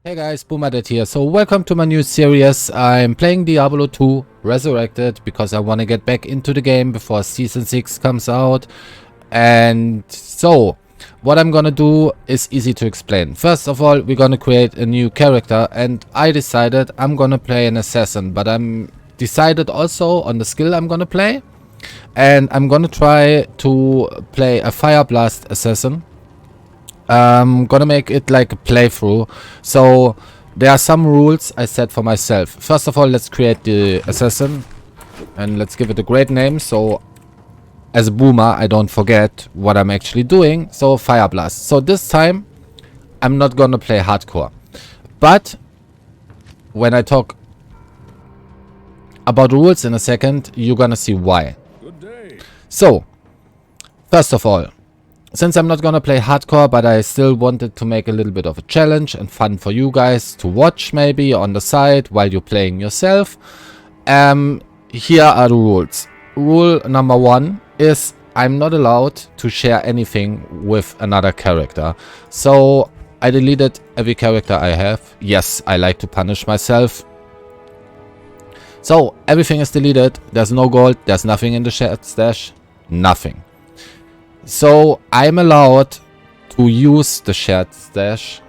Hey guys, Boomerdad here. So welcome to my new series. I'm playing Diablo 2 Resurrected because I want to get back into the game before Season 6 comes out. And so, what I'm gonna do is easy to explain. First of all, we're gonna create a new character, and I decided I'm gonna play an assassin, but I'm decided also on the skill I'm gonna play. And I'm gonna try to play a Fire Blast Assassin. I'm gonna make it like a playthrough. So there are some rules I set for myself. First of all, let's create the assassin and let's give it a great name, so as a boomer I don't forget what I'm actually doing. So Fire Blast. So this time I'm not gonna play hardcore, but when I talk about rules in a second, you're gonna see why. So first of all, since I'm not gonna play hardcore, but I still wanted to make a little bit of a challenge and fun for you guys to watch maybe on the side while you're playing yourself. Here are the rules. Rule number 1 is I'm not allowed to share anything with another character. So I deleted every character I have. Yes, I like to punish myself. So everything is deleted. There's no gold. There's nothing in the shared stash. Nothing. So I'm allowed to use the shared stash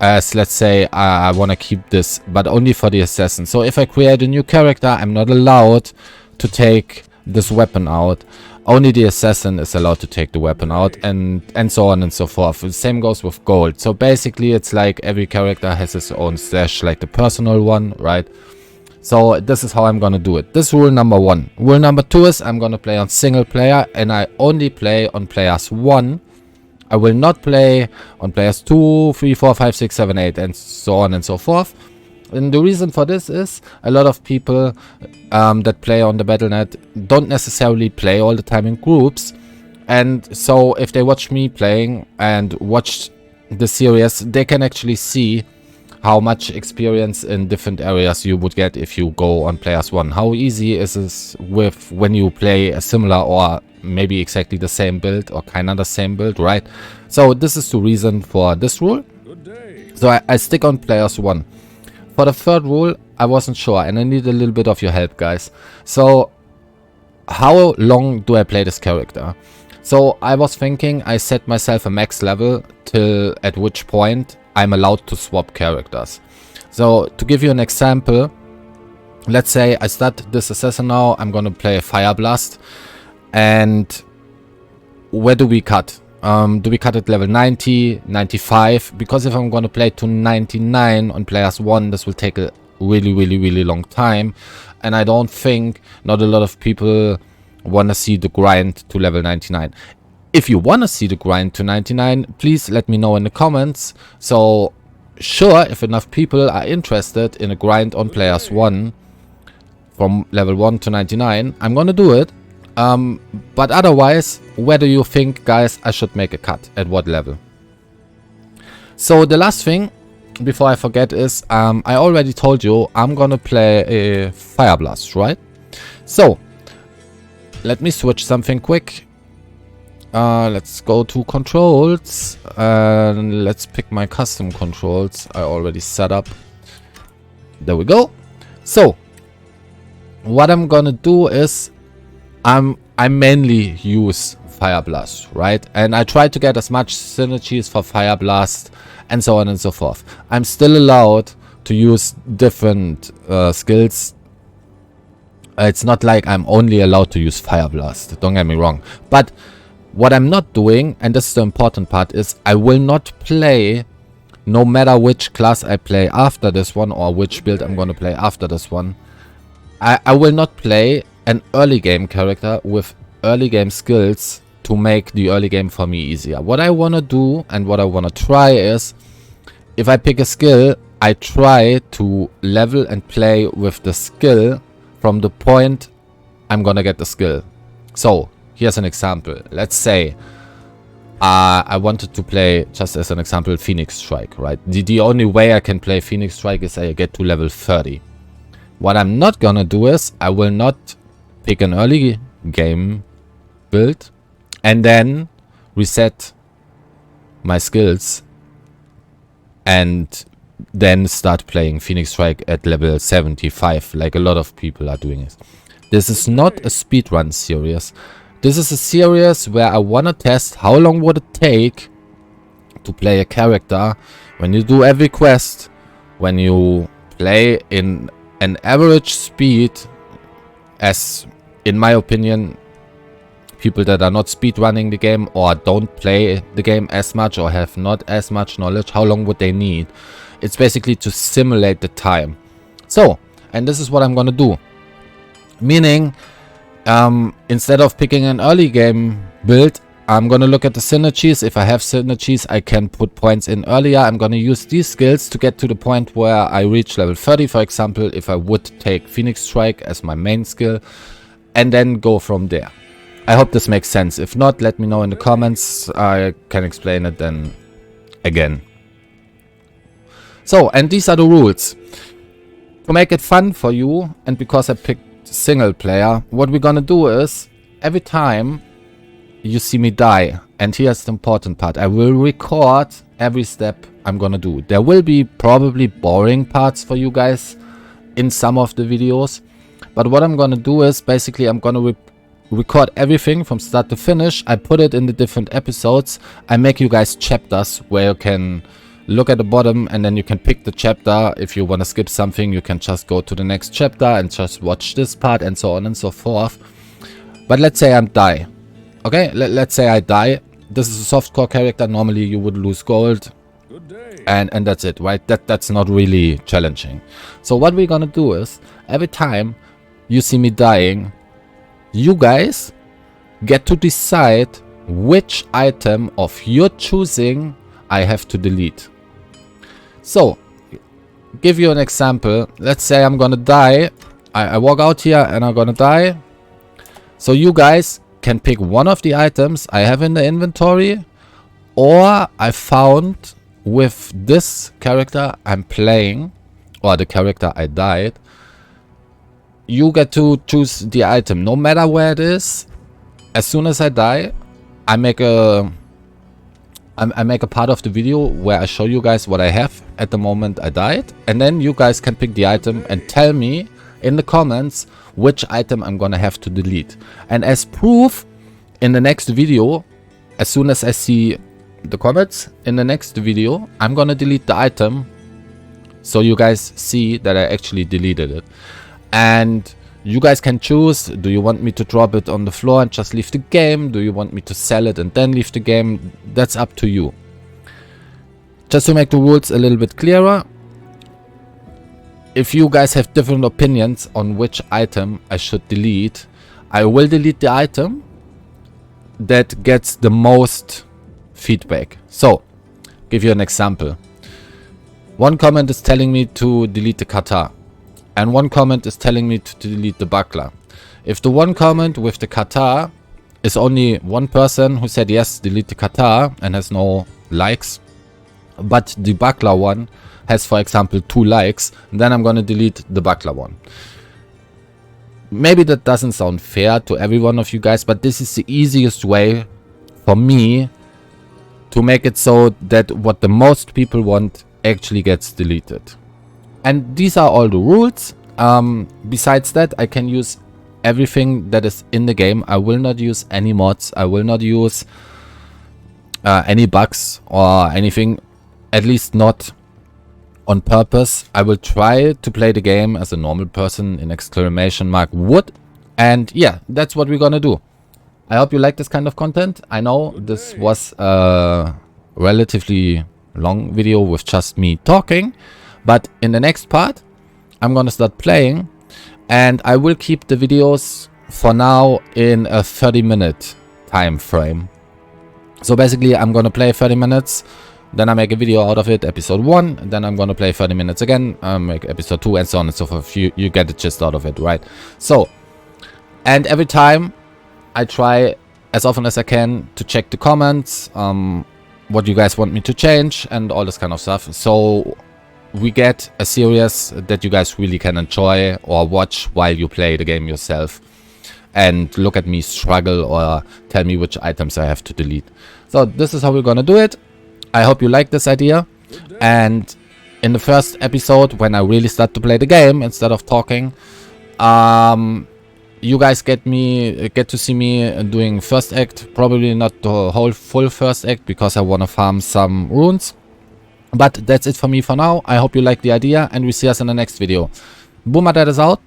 as, let's say, I want to keep this, but only for the assassin. So if I create a new character, I'm not allowed to take this weapon out. Only the assassin is allowed to take the weapon out, and so on and so forth. The same goes with gold. So basically it's like every character has his own stash, like the personal one, right? So this is how I'm gonna do it. This is rule number 1. Rule number 2 is I'm gonna play on single player, and I only play on players 1. I will not play on players 2, 3, 4, 5, 6, 7, 8, and so on and so forth. And the reason for this is a lot of people that play on the Battle.net don't necessarily play all the time in groups. And so if they watch me playing and watch the series, they can actually see how much experience in different areas you would get if you go on players 1. How easy is this with when you play a similar or maybe exactly the same build or kind of the same build, right? So this is the reason for this rule. So I stick on players 1. For the third rule, I wasn't sure and I need a little bit of your help, guys. So how long do I play this character? So I was thinking I set myself a max level till at which point I'm allowed to swap characters. So to give you an example, let's say I start this assassin now, I'm gonna play a Fire Blast, and where do we cut? Do we cut at level 90, 95? Because if I'm gonna play to 99 on players 1, this will take a really long time, and I don't think not a lot of people wanna see the grind to level 99. If you want to see the grind to 99, please let me know in the comments. So sure, if enough people are interested in a grind on players 1 from level 1 to 99, I'm gonna do it. But otherwise, where do you think, guys, I should make a cut? At what level? So the last thing before I forget is I already told you I'm gonna play a Fire Blast, right? So let me switch something quick. Let's go to controls and let's pick my custom controls I already set up. There we go. So what I'm gonna do is I mainly use Fire Blast, right? And I try to get as much synergies for Fire Blast and so on and so forth. I'm still allowed to use different skills. It's not like I'm only allowed to use Fire Blast, don't get me wrong, but what I'm not doing, and this is the important part, is I will not play, no matter which class I play after this one or which build I'm going to play after this one, I will not play an early game character with early game skills to make the early game for me easier. What I want to do and what I want to try is, if I pick a skill, I try to level and play with the skill from the point I'm going to get the skill. So here's an example. Let's say I wanted to play, just as an example, Phoenix Strike, right? The only way I can play Phoenix Strike is I get to level 30. What I'm not gonna do is I will not pick an early game build and then reset my skills and then start playing Phoenix Strike at level 75, like a lot of people are doing it. This is not a speedrun series. This is a series where I want to test how long would it take to play a character when you do every quest, when you play in an average speed, as in my opinion, people that are not speedrunning the game or don't play the game as much or have not as much knowledge, how long would they need? It's basically to simulate the time. So, and this is what I'm gonna do. Meaning, instead of picking an early game build, I'm gonna look at the synergies. If I have synergies, I can put points in earlier. I'm gonna use these skills to get to the point where I reach level 30, for example, if I would take Phoenix Strike as my main skill, and then go from there. I hope this makes sense. If not, let me know in the comments. I can explain it then again. So, and these are the rules. To make it fun for you, and because I picked single player, what we're gonna do is, every time you see me die, and here's the important part, I will record every step I'm gonna do. There will be probably boring parts for you guys in some of the videos, but what I'm gonna do is, basically I'm gonna record everything from start to finish. I put it in the different episodes. I make you guys chapters where you can look at the bottom and then you can pick the chapter. If you want to skip something, you can just go to the next chapter and just watch this part, and so on and so forth. But let's say I die. Okay, let's say I die. This is a softcore character. Normally you would lose gold. And that's it, right? That's not really challenging. So what we're gonna do is, every time you see me dying, you guys get to decide which item of your choosing I have to delete. So, give you an example. Let's say I'm gonna die. I walk out here and I'm gonna die. So you guys can pick one of the items I have in the inventory, or I found with this character I'm playing, or the character I died. You get to choose the item, no matter where it is. As soon as I die, I make a part of the video where I show you guys what I have at the moment I died, and then you guys can pick the item and tell me in the comments which item I'm gonna have to delete. And as proof, in the next video, as soon as I see the comments in the next video, I'm gonna delete the item so you guys see that I actually deleted it. And you guys can choose, do you want me to drop it on the floor and just leave the game? Do you want me to sell it and then leave the game? That's up to you. Just to make the rules a little bit clearer, if you guys have different opinions on which item I should delete, I will delete the item that gets the most feedback. So, give you an example. One comment is telling me to delete the kata, and one comment is telling me to delete the buckler. If the one comment with the kata is only one person who said yes, delete the kata, and has no likes, but the buckler one has, for example, 2 likes, then I'm gonna delete the buckler one. Maybe that doesn't sound fair to every one of you guys, but this is the easiest way for me to make it so that what the most people want actually gets deleted. And these are all the rules. Besides that, I can use everything that is in the game. I will not use any mods. I will not use any bugs or anything, at least not on purpose. I will try to play the game as a normal person, in exclamation mark would. And yeah, that's what we're gonna do. I hope you like this kind of content. I know this was a relatively long video with just me talking, but in the next part I'm gonna start playing, and I will keep the videos for now in a 30-minute time frame. So basically I'm gonna play 30 minutes, then I make a video out of it, episode 1, then I'm gonna play 30 minutes again, make episode 2, and so on and so forth. You get the gist out of it, right? So, and every time I try as often as I can to check the comments, what you guys want me to change, and all this kind of stuff. So we get a series that you guys really can enjoy or watch while you play the game yourself, and look at me struggle or tell me which items I have to delete. So this is how we're gonna do it. I hope you like this idea, and in the first episode, when I really start to play the game instead of talking, you guys get to see me doing first act. Probably not the whole full first act because I want to farm some runes. But that's it for me for now. I hope you like the idea, and we see us in the next video. Boomerdad is out.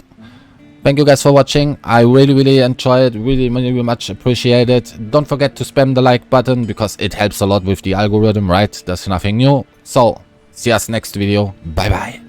Thank you guys for watching. I really enjoy it. Really much appreciate it. Don't forget to spam the like button because it helps a lot with the algorithm, right? There's nothing new. So, see us next video. Bye bye.